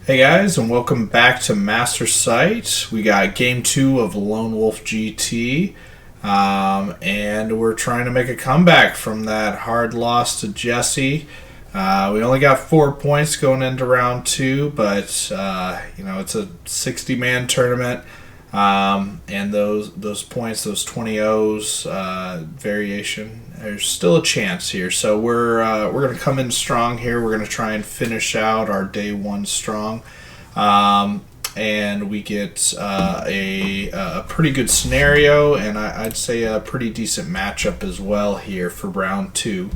Hey guys, and welcome back to Master Sight. We got game 2 of Lone Wolf GT, and we're trying to make a comeback from that hard loss to Jesse. We only got 4 points going into round 2, but it's a 60-man tournament, and those points, those 20 O's variation, there's still a chance here. So we're going to come in strong here. We're going to try and finish out our day 1 strong, and we get a pretty good scenario, and I'd say a pretty decent matchup as well here for round 2.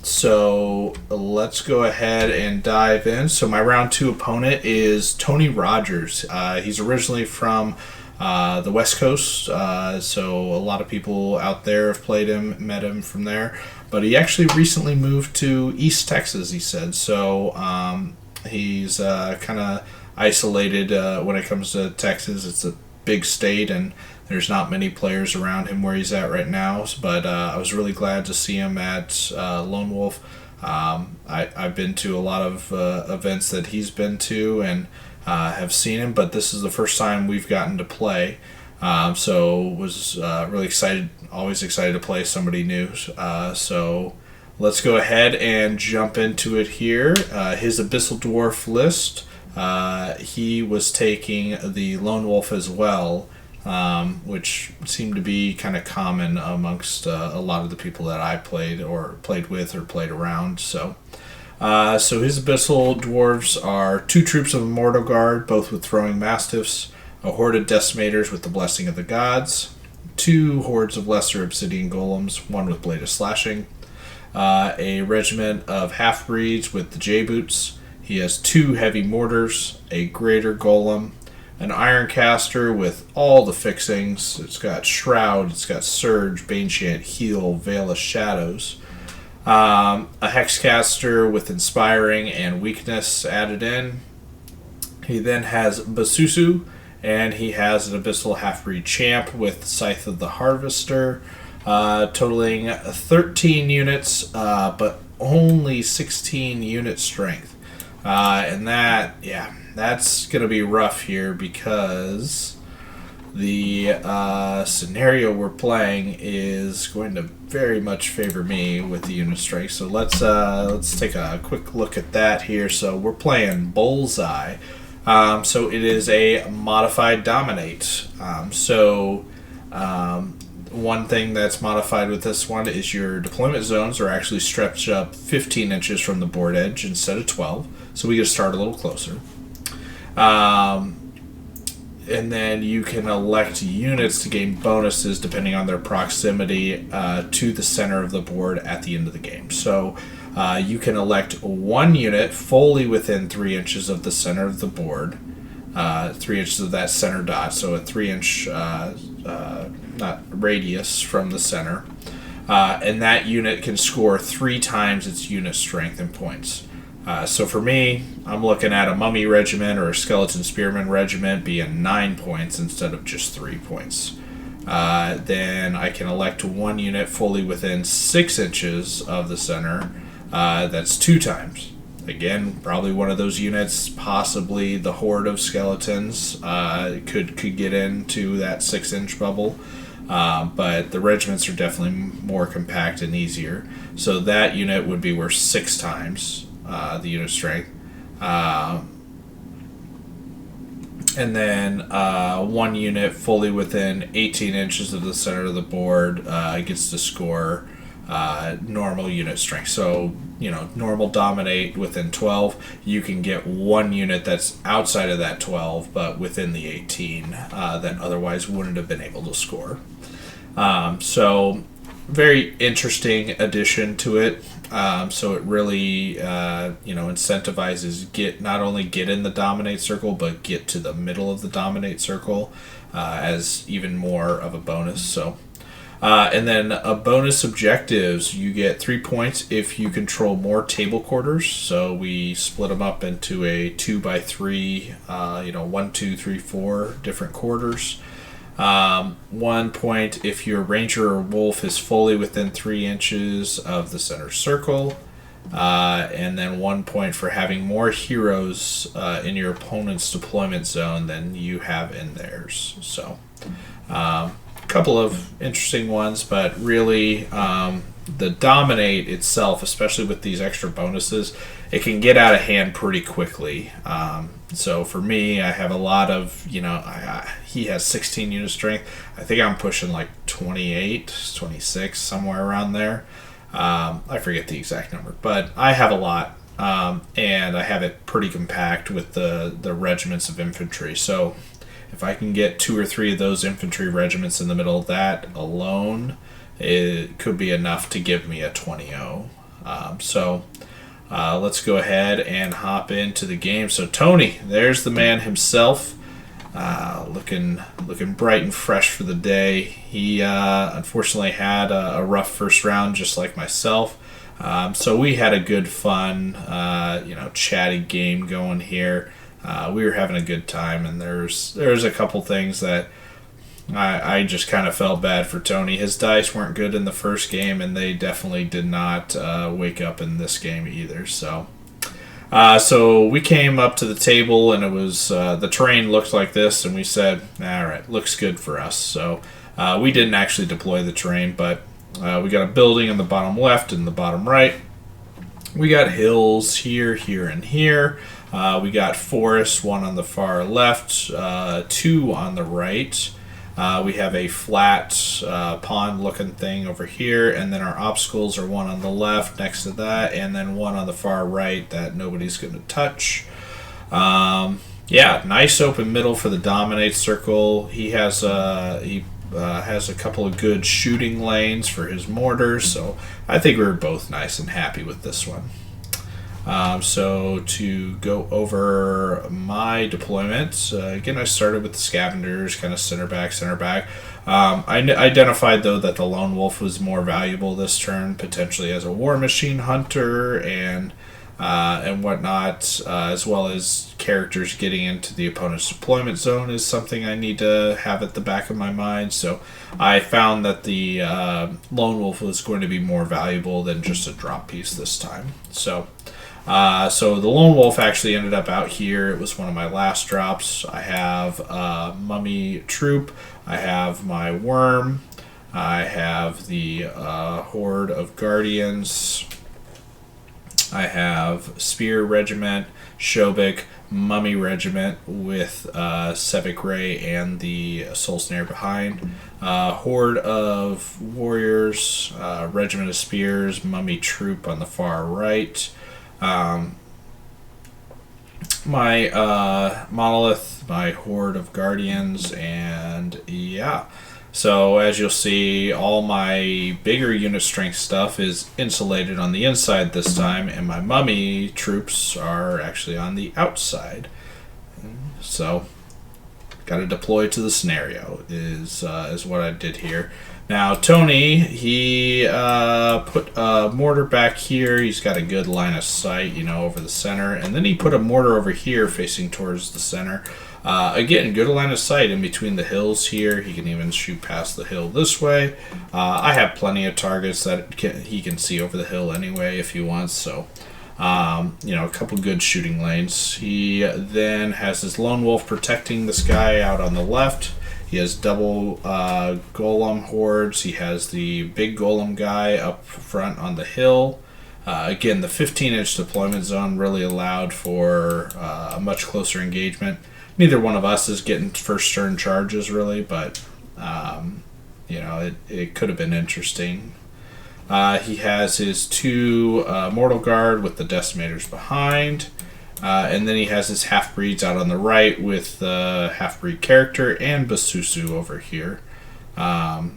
So let's go ahead and dive in. So my round 2 opponent is Tony Rogers. He's originally from the West Coast, so a lot of people out there have played him, met him from there. But he actually recently moved to East Texas, he said. So he's kind of isolated when it comes to Texas. It's a big state, and there's not many players around him where he's at right now. But I was really glad to see him at Lone Wolf. I've been to a lot of events that he's been to, and have seen him, but this is the first time we've gotten to play. So was really excited, always excited to play somebody new. So let's go ahead and jump into it here. His Abyssal Dwarf list, he was taking the Lone Wolf as well, which seemed to be kind of common amongst a lot of the people that I played with or played around. So his Abyssal Dwarves are 2 troops of Immortal Guard, both with throwing mastiffs, a horde of decimators with the blessing of the gods, 2 hordes of lesser obsidian golems, 1 with blade of slashing, a regiment of half-breeds with the J-boots. He has 2 heavy mortars, a greater golem, an iron caster with all the fixings. It's got shroud, it's got surge, baneshant, heal, veil of shadows. A hexcaster with inspiring and weakness added in. He then has Basusu, and he has an Abyssal Half-Breed Champ with Scythe of the Harvester, totaling 13 units, but only 16 unit strength. And that's going to be rough here because the scenario we're playing is going to very much favor me with the unit strength. So let's take a quick look at that here. So we're playing Bullseye. So it is a modified dominate. One thing that's modified with this one is your deployment zones are actually stretched up 15 inches from the board edge instead of 12. So we get to start a little closer. And then you can elect units to gain bonuses depending on their proximity to the center of the board at the end of the game. So you can elect 1 unit fully within 3 inches of the center of the board, 3 inches of that center dot, so a 3-inch radius from the center. And that unit can score 3 times its unit strength and points. So for me, I'm looking at a mummy regiment or a skeleton spearman regiment being 9 points instead of just 3 points. Then I can elect 1 unit fully within 6 inches of the center. That's 2 times. Again, probably one of those units, possibly the horde of skeletons, could get into that 6-inch bubble. But the regiments are definitely more compact and easier. So that unit would be worth 6 times the unit strength. And then 1 unit fully within 18 inches of the center of the board gets to score normal unit strength. So, normal dominate within 12. You can get 1 unit that's outside of that 12, but within the 18 that otherwise wouldn't have been able to score. So, very interesting addition to it. So it really, incentivizes not only get in the dominate circle, but get to the middle of the dominate circle as even more of a bonus. So, and then bonus objectives, you get 3 points if you control more table quarters. So we split them up into a 2x3, 1, 2, 3, 4 different quarters. 1 point if your ranger or wolf is fully within 3 inches of the center circle. and then 1 point for having more heroes in your opponent's deployment zone than you have in theirs. So, a couple of interesting ones, but really, the dominate itself, especially with these extra bonuses, it can get out of hand pretty quickly. So for me, I have a lot of, he has 16 unit strength. I think I'm pushing like 28, 26, somewhere around there. I forget the exact number, but I have a lot, and I have it pretty compact with the regiments of infantry. So if I can get 2 or 3 of those infantry regiments in the middle of that alone, it could be enough to give me a 20-0. Let's go ahead and hop into the game. So Tony, there's the man himself, looking bright and fresh for the day. He unfortunately had a rough first round, just like myself. So we had a good, fun, chatty game going here. We were having a good time, and there's a couple things that I just kind of felt bad for Tony. His dice weren't good in the first game, and they definitely did not wake up in this game either. So we came up to the table, and it was the terrain looked like this, and we said, all right, looks good for us. So we didn't actually deploy the terrain, but we got a building in the bottom left and the bottom right. We got hills here, here, and here. We got forests, one on the far left, 2 on the right. We have a flat pond-looking thing over here, and then our obstacles are one on the left next to that, and then one on the far right that nobody's going to touch. Nice open middle for the dominate circle. He has a couple of good shooting lanes for his mortars, so I think we were both nice and happy with this one. So to go over my deployment, again, I started with the scavengers, kind of center back. I identified, though, that the lone wolf was more valuable this turn, potentially as a war machine hunter and whatnot, as well as characters getting into the opponent's deployment zone is something I need to have at the back of my mind. So I found that the lone wolf was going to be more valuable than just a drop piece this time. So the lone wolf actually ended up out here. It was one of my last drops. I have mummy troop. I have my worm. I have the horde of guardians. I have spear regiment, Shobik, mummy regiment with Sevic Ray and the soul snare behind. Horde of warriors, regiment of spears, mummy troop on the far right. My monolith, my horde of guardians, and yeah. So as you'll see, all my bigger unit strength stuff is insulated on the inside this time, and my mummy troops are actually on the outside. So got to deploy to the scenario is what I did here. Now, Tony, he put a mortar back here. He's got a good line of sight, over the center. And then he put a mortar over here facing towards the center. Again, good line of sight in between the hills here. He can even shoot past the hill this way. I have plenty of targets that he can see over the hill anyway if he wants. So, a couple good shooting lanes. He then has his lone wolf protecting this guy out on the left. He has double golem hordes. He has the big golem guy up front on the hill. Again, the 15-inch deployment zone really allowed for a much closer engagement. Neither one of us is getting first turn charges, really, but, it could have been interesting. He has his 2 Mortal Guard with the Decimators behind. And then he has his half-breeds out on the right with the half-breed character and Basusu over here. I'll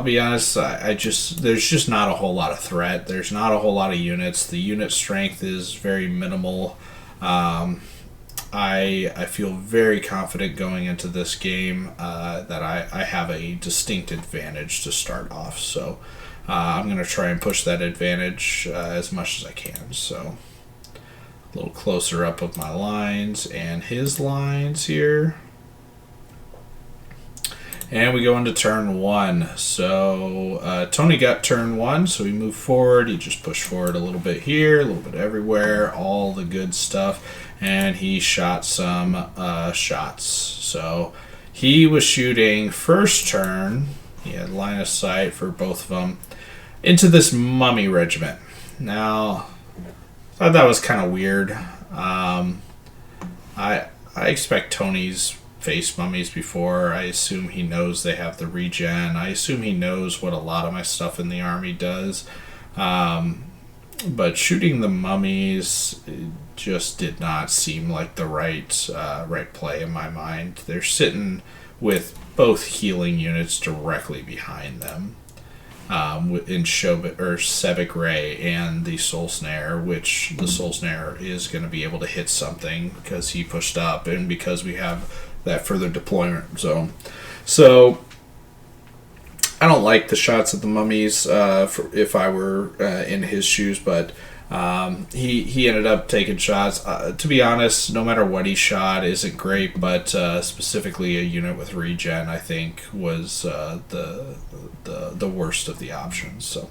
be honest, there's just not a whole lot of threat. There's not a whole lot of units. The unit strength is very minimal. I feel very confident going into this game that I have a distinct advantage to start off. So I'm going to try and push that advantage as much as I can. So a little closer up of my lines and his lines here. And we go into turn 1. So Tony got turn 1, so he moved forward. He just pushed forward a little bit here, a little bit everywhere, all the good stuff. And he shot some shots. So he was shooting first turn. He had line of sight for both of them into this mummy regiment. Now, I thought that was kind of weird. I expect Tony's faced mummies before. I assume he knows they have the regen. I assume he knows what a lot of my stuff in the army does. But shooting the mummies just did not seem like the right play in my mind. They're sitting with both healing units directly behind them. In Sebic Ray and the Soul Snare, which the Soul Snare is going to be able to hit something because he pushed up and because we have that further deployment zone. So I don't like the shots of the mummies if I were in his shoes, but he ended up taking shots. To be honest, no matter what he shot isn't great, but specifically a unit with regen I think was the worst of the options. So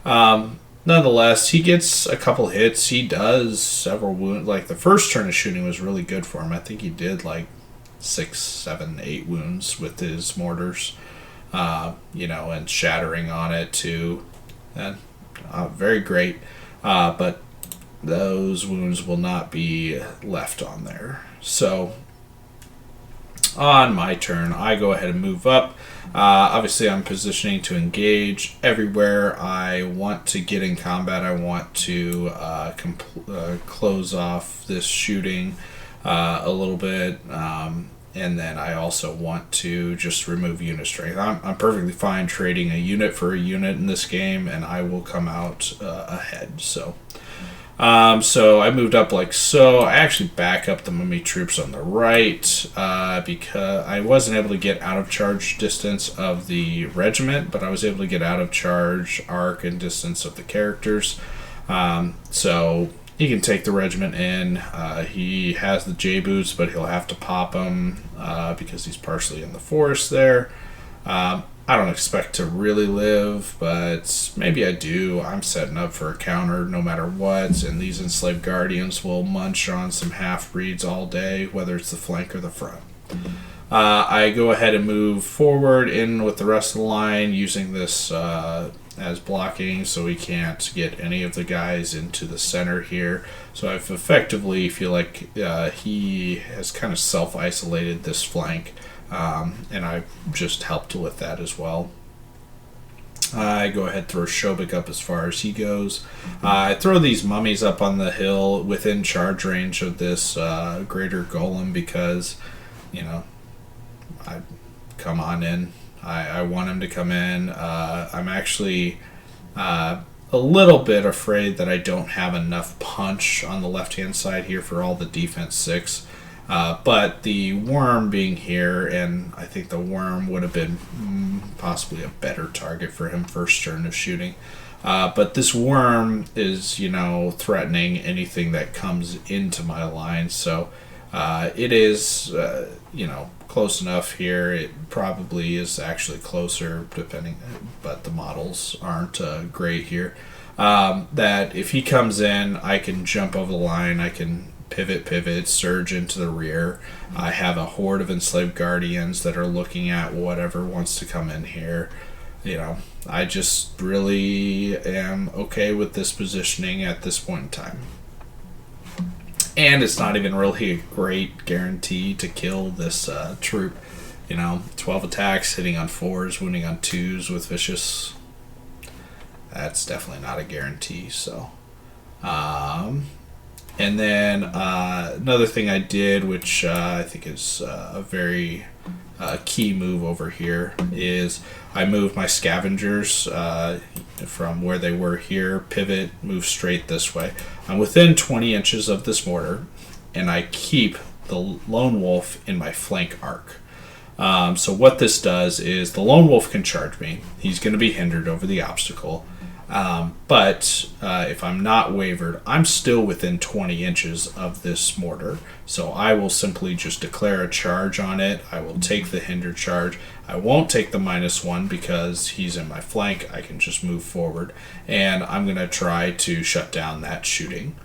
nonetheless, he gets a couple hits. He does several wounds. Like the first turn of shooting was really good for him. I think he did like 6, 7, 8 wounds with his mortars, and shattering on it too. And very great. But those wounds will not be left on there. So on my turn, I go ahead and move up. Obviously, I'm positioning to engage everywhere I want to get in combat. I want to close off this shooting a little bit. And then I also want to just remove unit strength. I'm perfectly fine trading a unit for a unit in this game, and I will come out ahead. So I moved up like so. I actually back up the mummy troops on the right because I wasn't able to get out of charge distance of the regiment, but I was able to get out of charge arc and distance of the characters. So he can take the regiment in. He has the J-boots, but he'll have to pop them because he's partially in the forest there. I don't expect to really live, but maybe I do. I'm setting up for a counter no matter what, and these enslaved guardians will munch on some half-breeds all day, whether it's the flank or the front. I go ahead and move forward in with the rest of the line using this as blocking, so we can't get any of the guys into the center here. So I've effectively feel like he has kind of self-isolated this flank, and I just helped with that as well. I go ahead and throw Shobik up as far as he goes. I throw these mummies up on the hill within charge range of this greater golem because, I come on in. I want him to come in. I'm actually a little bit afraid that I don't have enough punch on the left-hand side here for all the defense 6. But the worm being here, and I think the worm would have been possibly a better target for him first turn of shooting. But this worm is, threatening anything that comes into my line. So it is, close enough here. It probably is actually closer, but the models aren't great here. That if he comes in, I can jump over the line. I can pivot, surge into the rear. I have a horde of enslaved guardians that are looking at whatever wants to come in here. I just really am okay with this positioning at this point in time. And it's not even really a great guarantee to kill this troop. 12 attacks, hitting on 4s, wounding on 2s with vicious. That's definitely not a guarantee. So, and then another thing I did, which I think is a very key move over here, is I moved my scavengers from where they were here, pivot, move straight this way. I'm within 20 inches of this mortar, and I keep the lone wolf in my flank arc. So what this does is the lone wolf can charge me. He's going to be hindered over the obstacle. But if I'm not wavered, I'm still within 20 inches of this mortar. So I will simply just declare a charge on it. I will take the hinder charge. I won't take the -1 because he's in my flank. I can just move forward. And I'm going to try to shut down that shooting.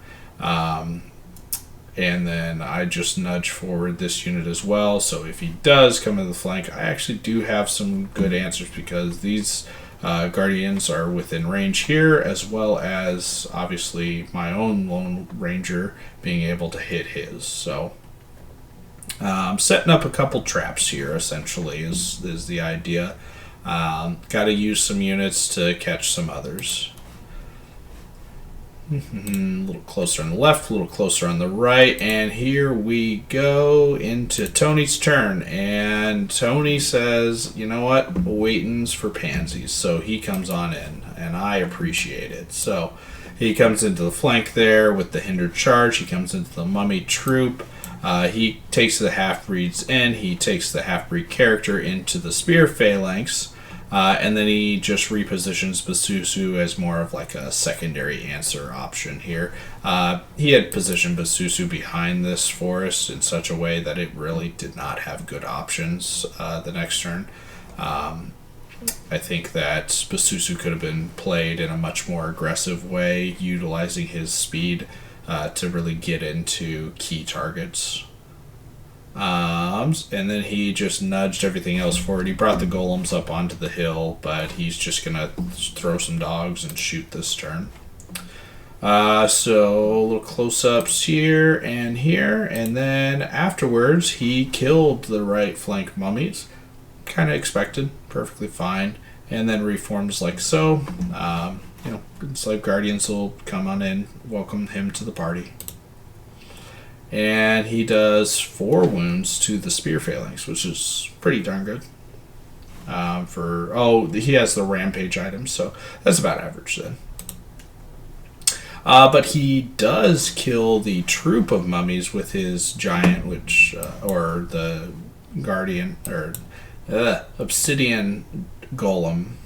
And then I just nudge forward this unit as well. So if he does come in the flank, I actually do have some good answers because these Guardians are within range here, as well as obviously my own Lone Ranger being able to hit his. So I'm setting up a couple traps here, essentially, is the idea. Got to use some units to catch some others. A little closer on the left, a little closer on the right, and here we go into Tony's turn. And Tony says, you know what, waitin's for pansies. So he comes on in, and I appreciate it. So he comes into the flank there with the hindered charge. He comes into the mummy troop. He takes the half-breeds in. He takes the half-breed character into the spear phalanx. And then he just repositions Basusu as more of like a secondary answer option here. He had positioned Basusu behind this forest in such a way that it really did not have good options the next turn. I think that Basusu could have been played in a much more aggressive way, utilizing his speed to really get into key targets. And then he just nudged everything else forward. He brought the golems up onto the hill, but he's just going to throw some dogs and shoot this turn. So a little close-ups here, and then afterwards he killed the right flank mummies. Kind of expected, perfectly fine, and then reforms like so. Slave Guardians will come on in, welcome him to the party. And he does 4 wounds to the spear phalanx, which is pretty darn good. He has the rampage items, so that's about average then. But he does kill the troop of mummies with his giant, or the guardian, or obsidian golem.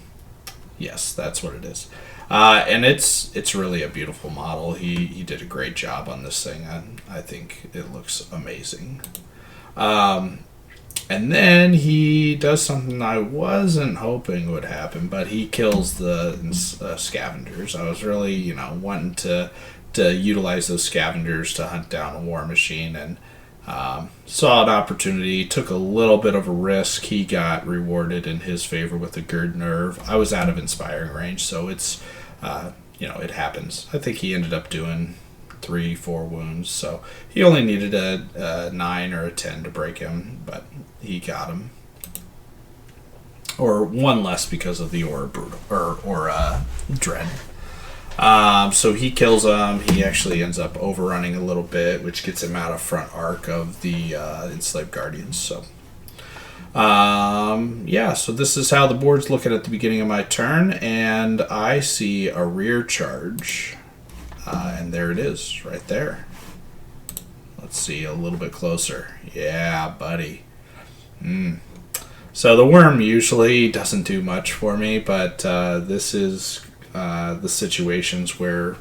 Yes, that's what it is. And it's really a beautiful model. He did a great job on this thing, and I think it looks amazing. And then he does something I wasn't hoping would happen, but he kills the scavengers. I was really, wanting to utilize those scavengers to hunt down a war machine, and saw an opportunity, took a little bit of a risk. He got rewarded in his favor with a Gird Nerve. I was out of inspiring range, so it's, it happens. I think he ended up doing 3-4 wounds, so he only needed a 9 or a 10 to break him, but he got him. Or 1 less because of the Aura Dread. So he kills him. He actually ends up overrunning a little bit, which gets him out of front arc of the Enslaved Guardians. So, so this is how the board's looking at the beginning of my turn, and I see a rear charge, and there it is, right there. Let's see a little bit closer. Yeah, buddy. So the worm usually doesn't do much for me, but this is the situations where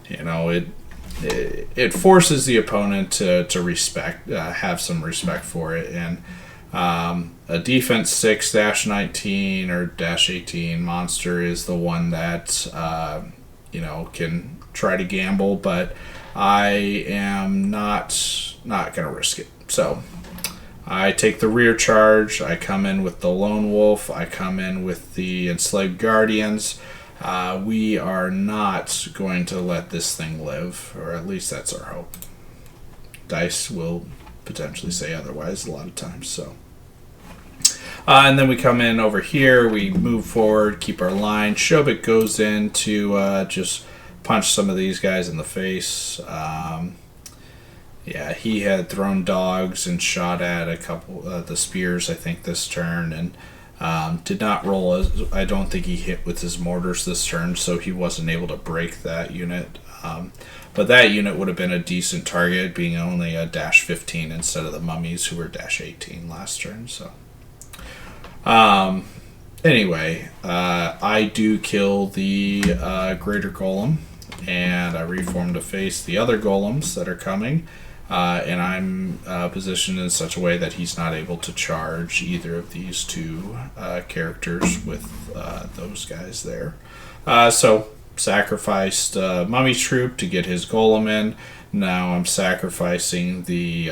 it forces the opponent to respect, have some respect for it, and a defense 6-19 or -18 monster is the one that can try to gamble, but I am not gonna risk it. So I take the rear charge. I come in with the Lone Wolf. I come in with the Enslaved Guardians. We are not going to let this thing live, or at least that's our hope. Dice will potentially say otherwise a lot of times. So, and then we come in over here. We move forward, keep our line. Shobik goes in to just punch some of these guys in the face. He had thrown dogs and shot at a couple of the spears, I think, this turn, and did not roll. I don't think he hit with his mortars this turn, so he wasn't able to break that unit. But that unit would have been a decent target, being only a -15 instead of the mummies who were -18 last turn. So, Anyway, I do kill the greater golem, and I reform to face the other golems that are coming, and I'm positioned in such a way that he's not able to charge either of these two characters with those guys there. So sacrificed Mummy Troop to get his golem in. Now I'm sacrificing the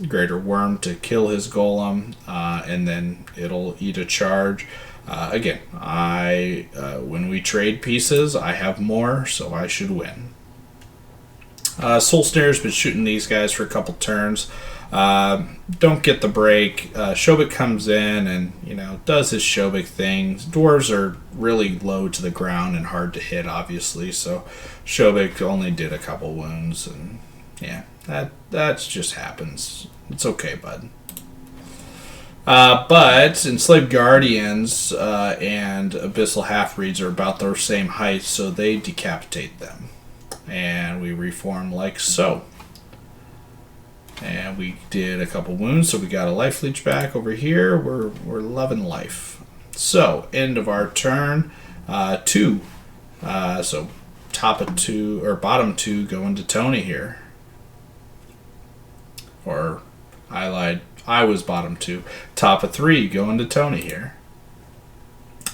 greater worm to kill his golem, and then it'll eat a charge. Again, when we trade pieces, I have more, so I should win. Soul Snare's been shooting these guys for a couple turns. Don't get the break. Shobik comes in and, does his Shobik thing. Dwarves are really low to the ground and hard to hit, obviously, so Shobik only did a couple wounds, and yeah, that just happens. It's okay, bud. But Enslaved Guardians and Abyssal Half-Breeds are about the same height, so they decapitate them. And we reform like so. And we did a couple wounds, so we got a life leech back over here. We're loving life. So, end of our turn. 2. So, top of 2, or bottom 2 going to Tony here. Or, I lied. I was bottom 2. Top of 3 going to Tony here.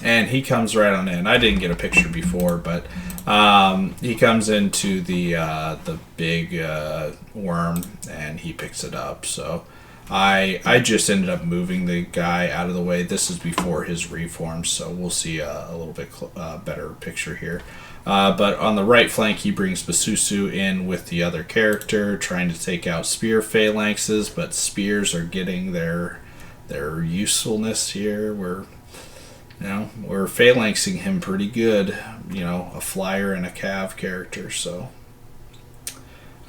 And he comes right on in. I didn't get a picture before, but he comes into the big worm and he picks it up. So I just ended up moving the guy out of the way. This is before his reform, so we'll see a little bit better picture here. But on the right flank, he brings Basusu in with the other character, trying to take out spear phalanxes, but spears are getting their usefulness here. We're phalanxing him pretty good, a flyer and a cav character, so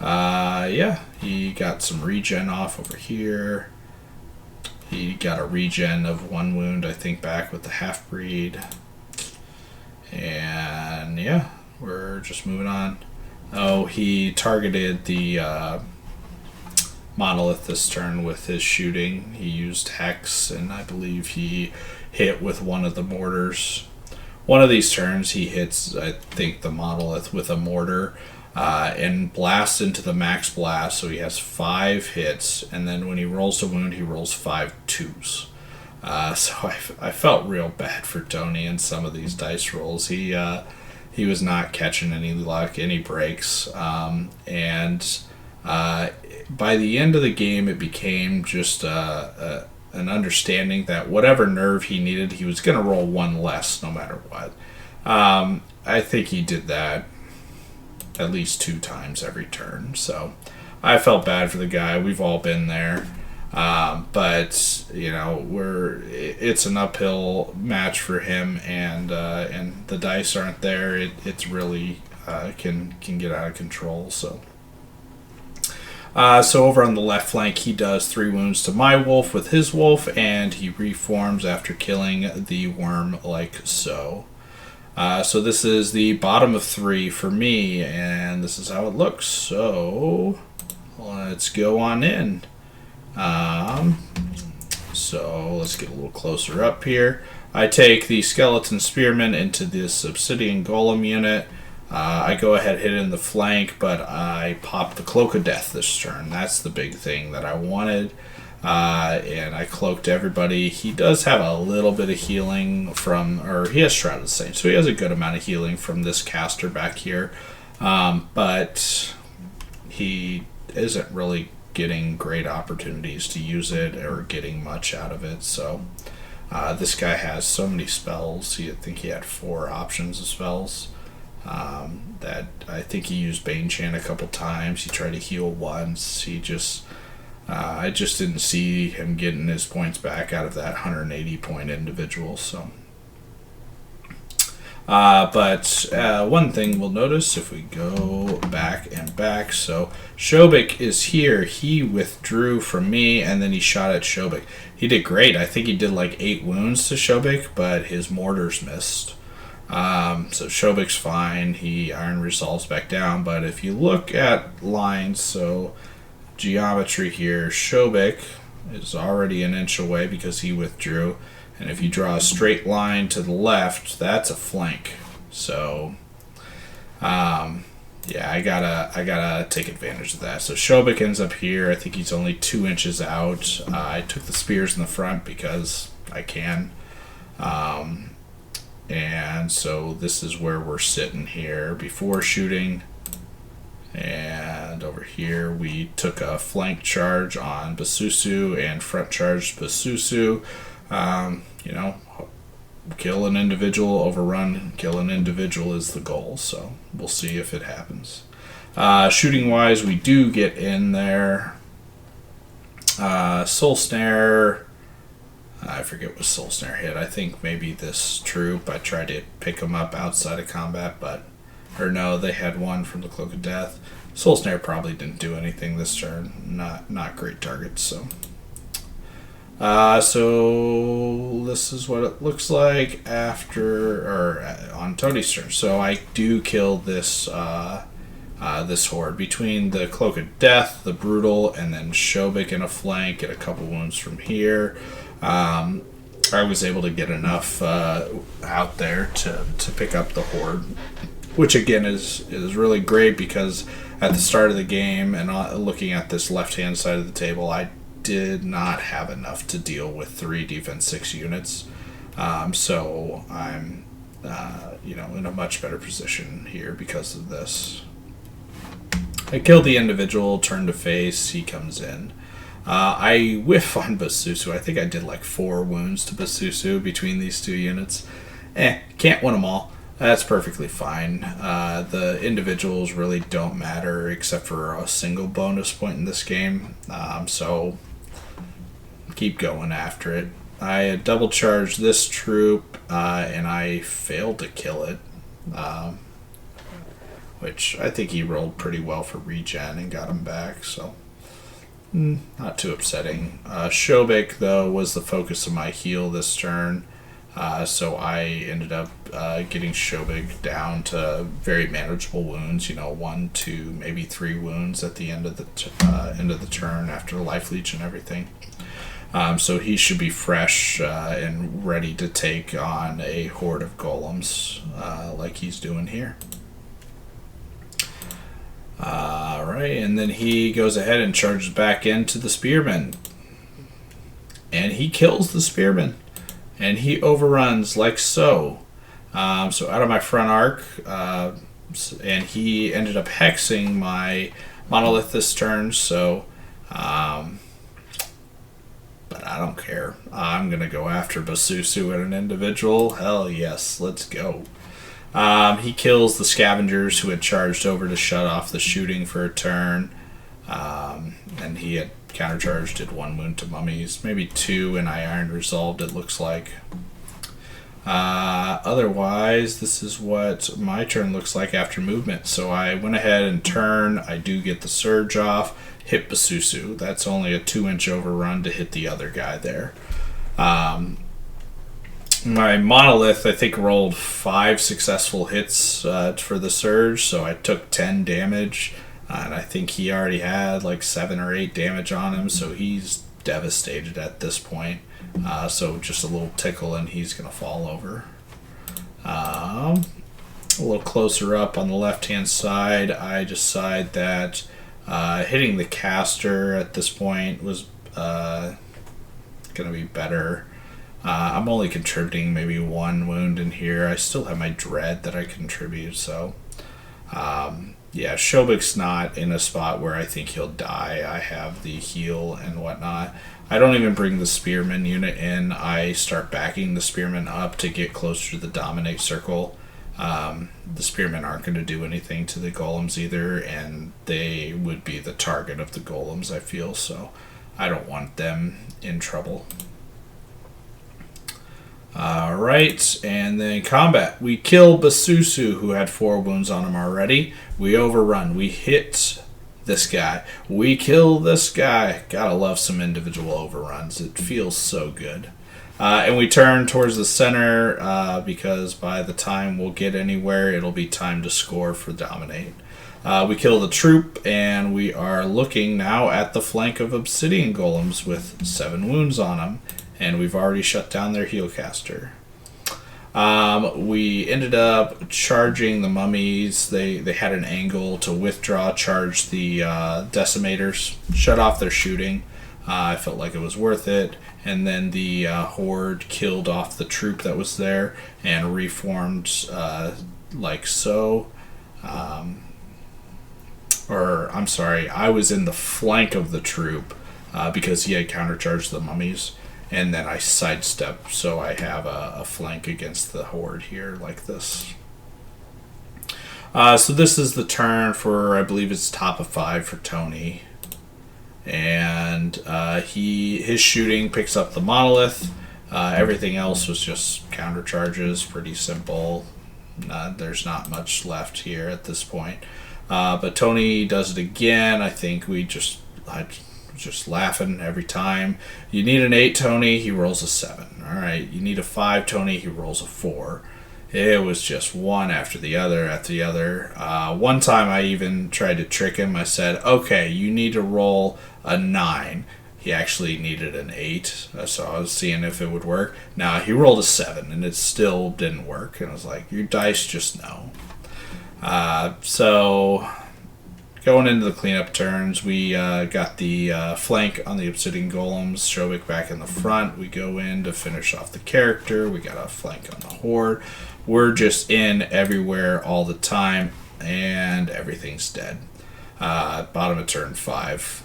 yeah, he got some regen off over here. He got a regen of 1 wound, I think, back with the half-breed. And yeah, we're just moving on. Oh, he targeted the monolith this turn with his shooting. He used Hex, and I believe he hit with one of the mortars. One of these turns he hits, I think, the monolith with a mortar and blasts into the max blast, so he has 5 hits, and then when he rolls a wound, he rolls 5 2s. So I felt real bad for Tony in some of these dice rolls. He was not catching any luck, any breaks, and by the end of the game, it became just an understanding that whatever nerve he needed, he was going to roll 1 less no matter what. I think he did that at least 2 times every turn, so I felt bad for the guy. We've all been there. But it's an uphill match for him, and the dice aren't there. It's really can get out of control. So over on the left flank, he does 3 wounds to my wolf with his wolf, and he reforms after killing the worm like so. So this is the bottom of 3 for me, and this is how it looks. So let's go on in. So let's get a little closer up here. I take the skeleton spearman into this obsidian golem unit. I go ahead, hit in the flank, but I pop the cloak of death this turn. That's the big thing that I wanted. And I cloaked everybody. He does have a little bit of healing he has Shroud of the Saints, so he has a good amount of healing from this caster back here. But he isn't really getting great opportunities to use it or getting much out of it. So this guy has so many spells. I think he had 4 options of spells. That I think he used Banechant a couple times. He tried to heal once. I just didn't see him getting his points back out of that 180 point individual. So, but one thing we'll notice if we go back and back. So Shobik is here. He withdrew from me, and then he shot at Shobik. He did great. I think he did like 8 wounds to Shobik, but his mortars missed. So Shobik's fine. He iron resolves back down. But if you look at lines, so geometry here, Shobik is already an inch away because he withdrew, And if you draw a straight line to the left, that's a flank. So, yeah, I gotta take advantage of that. So Shobik ends up here. I think he's only 2 inches out. I took the spears in the front because I can. And so this is where we're sitting here before shooting. And over here we took a flank charge on Basusu and front charge Basusu. You know, kill an individual, overrun, kill an individual is the goal. So we'll see if it happens. Shooting wise, we do get in there. Soul Snare, I forget what Soul Snare hit. I think maybe this troop. I tried to pick them up outside of combat, or no, they had one from the Cloak of Death. Soul Snare probably didn't do anything this turn. Not great targets. So, so this is what it looks like on Tony's turn. So I do kill this this horde between the Cloak of Death, the Brutal, and then Shobik in a flank. Get a couple wounds from here. I was able to get enough out there to pick up the horde, which again is really great because at the start of the game and looking at this left hand side of the table, I did not have enough to deal with 3 defense 6 units. So I'm in a much better position here because of this. I killed the individual, turn to face, he comes in. I whiff on Basusu. I think I did like 4 wounds to Basusu between these 2 units. Can't win them all. That's perfectly fine. The individuals really don't matter except for a single bonus point in this game. So keep going after it. I double charged this troop and I failed to kill it. Which I think he rolled pretty well for regen and got him back, so not too upsetting. Shobik, though, was the focus of my heal this turn, so I ended up getting Shobik down to very manageable wounds, 1, 2, maybe 3 wounds at the end of the turn after the life leech and everything. So he should be fresh and ready to take on a horde of golems like he's doing here. Alright, and then he goes ahead and charges back into the spearmen. And he kills the spearmen. And he overruns like so. So out of my front arc, and he ended up hexing my monolith this turn, so but I don't care. I'm going to go after Basusu and an individual. Hell yes, let's go. He kills the scavengers who had charged over to shut off the shooting for a turn. And he had countercharged, did 1 wound to mummies, maybe 2, and I iron resolved, it looks like. Otherwise, this is what my turn looks like after movement. So I went ahead and turn. I do get the surge off, hit Basusu. That's only a 2-inch overrun to hit the other guy there. My monolith, I think, rolled 5 successful hits for the surge, so I took 10 damage, and I think he already had like 7 or 8 damage on him, so he's devastated at this point. So just a little tickle and he's going to fall over. A little closer up on the left-hand side, I decide that hitting the caster at this point was going to be better. I'm only contributing maybe 1 wound in here. I still have my dread that I contribute, so yeah, Shobik's not in a spot where I think he'll die. I have the heal and whatnot. I don't even bring the spearman unit in. I start backing the spearman up to get closer to the dominate circle. The spearmen aren't going to do anything to the golems either, and they would be the target of the golems, I feel, so I don't want them in trouble. Alright, and then combat. We kill Basusu, who had 4 wounds on him already. We overrun. We hit this guy. We kill this guy. Gotta love some individual overruns. It feels so good. And we turn towards the center because by the time we'll get anywhere, it'll be time to score for dominate. We kill the troop, and we are looking now at the flank of obsidian golems with 7 wounds on them. and we've already shut down their healcaster. We ended up charging the mummies. They had an angle to withdraw, charge the decimators, shut off their shooting. I felt like it was worth it. And then the horde killed off the troop that was there and reformed like so. Or, I'm sorry, I was in the flank of the troop because he had countercharged the mummies. And then I sidestep, so I have a flank against the horde here, like this. So this is the turn for, I believe it's top of 5 for Tony. And his shooting picks up the monolith. Everything else was just counter charges, pretty simple. There's not much left here at this point. But Tony does it again. I think I just laughing every time. You need an 8, Tony, he rolls a 7. All right, you need a 5, Tony, he rolls a 4. It was just one after the other after the other. One time I even tried to trick him. I said, okay, you need to roll a 9. He actually needed an 8, so I was seeing if it would work. Now he rolled a 7, and it still didn't work. And I was like, your dice just know. So going into the cleanup turns, we got the flank on the Obsidian Golems, Shovik back in the front. We go in to finish off the character. We got a flank on the Horde. We're just in everywhere all the time, and everything's dead. Bottom of turn 5.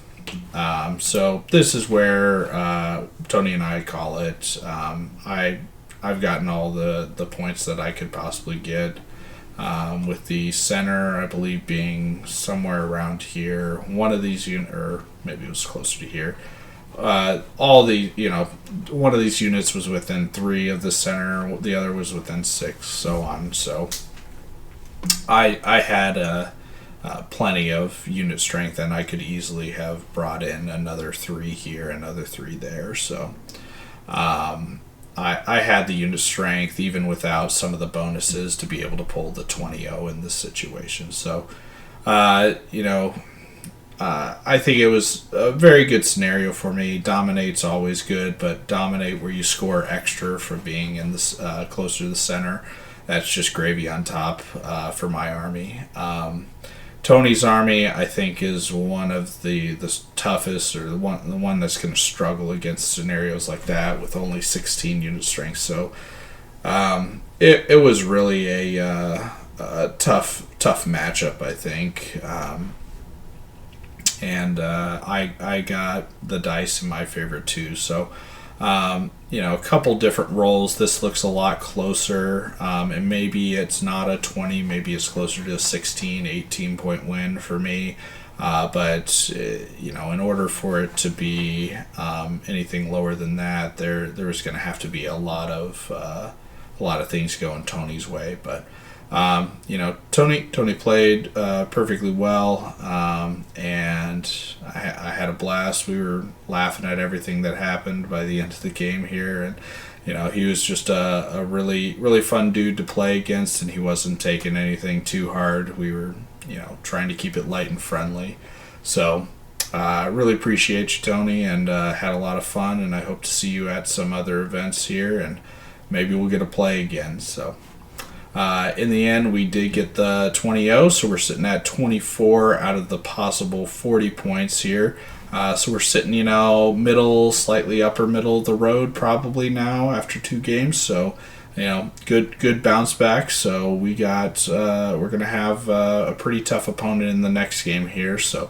So this is where Tony and I call it. I've gotten all the points that I could possibly get. With the center, I believe, being somewhere around here. One of these or maybe it was closer to here. One of these units was within 3 of the center. The other was within 6, so on. So I had plenty of unit strength, and I could easily have brought in another 3 here, another 3 there. So I had the unit strength, even without some of the bonuses, to be able to pull the 20-0 in this situation. So, I think it was a very good scenario for me. Dominate's always good, but dominate where you score extra for being in this closer to the center, that's just gravy on top for my army. Tony's army, I think, is one of the toughest, or the one that's going to struggle against scenarios like that with only 16 unit strength. So it was really a tough matchup, I think. And I got the dice in my favor too. So a couple different rolls. This looks a lot closer, and maybe it's not a 20, maybe it's closer to a 16, 18 point win for me. But in order for it to be anything lower than that, there was going to have to be a lot of things going Tony's way. But Tony played perfectly well, and I had a blast. We were laughing at everything that happened by the end of the game here, and he was just a really, really fun dude to play against, and he wasn't taking anything too hard. We were trying to keep it light and friendly. So I really appreciate you, Tony, and had a lot of fun, and I hope to see you at some other events here, and maybe we'll get to play again. So in the end, we did get the 20-0, so we're sitting at 24 out of the possible 40 points here. So we're sitting, middle, slightly upper middle of the road probably now after 2 games. So, good bounce back. So we're going to have a pretty tough opponent in the next game here. So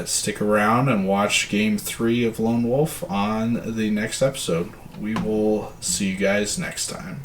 stick around and watch Game 3 of Lone Wolf on the next episode. We will see you guys next time.